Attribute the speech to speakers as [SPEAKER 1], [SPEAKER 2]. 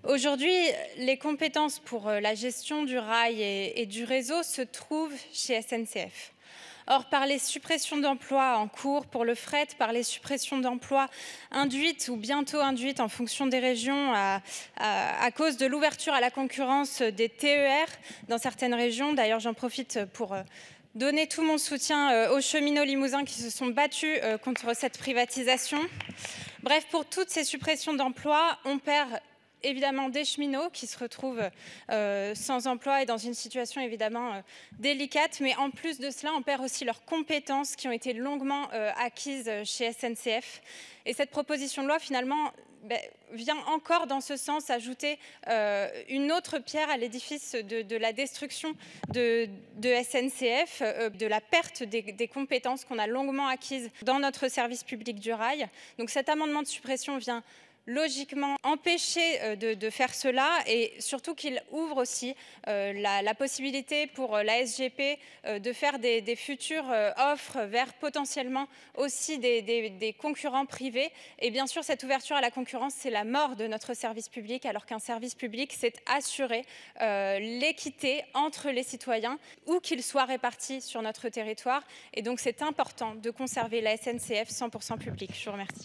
[SPEAKER 1] Aujourd'hui, les compétences pour la gestion du rail et du réseau se trouvent chez SNCF. Or, par les suppressions d'emplois en cours pour le fret, par les suppressions d'emplois induites ou bientôt induites en fonction des régions à cause de l'ouverture à la concurrence des TER dans certaines régions. D'ailleurs, j'en profite pour donner tout mon soutien aux cheminots limousins qui se sont battus contre cette privatisation. Bref, pour toutes ces suppressions d'emplois, on perd évidemment des cheminots qui se retrouvent sans emploi et dans une situation évidemment délicate, mais en plus de cela, on perd aussi leurs compétences qui ont été longuement acquises chez SNCF. Et cette proposition de loi, finalement, vient encore dans ce sens ajouter une autre pierre à l'édifice de la destruction de SNCF, de la perte des compétences qu'on a longuement acquises dans notre service public du rail. Donc cet amendement de suppression vient logiquement empêcher de faire cela et surtout qu'il ouvre aussi la possibilité pour la SGP de faire des futures offres vers potentiellement aussi des concurrents privés. Et bien sûr, cette ouverture à la concurrence, c'est la mort de notre service public, alors qu'un service public, c'est assurer l'équité entre les citoyens, où qu'ils soient répartis sur notre territoire. Et donc, c'est important de conserver la SNCF 100% publique. Je vous remercie.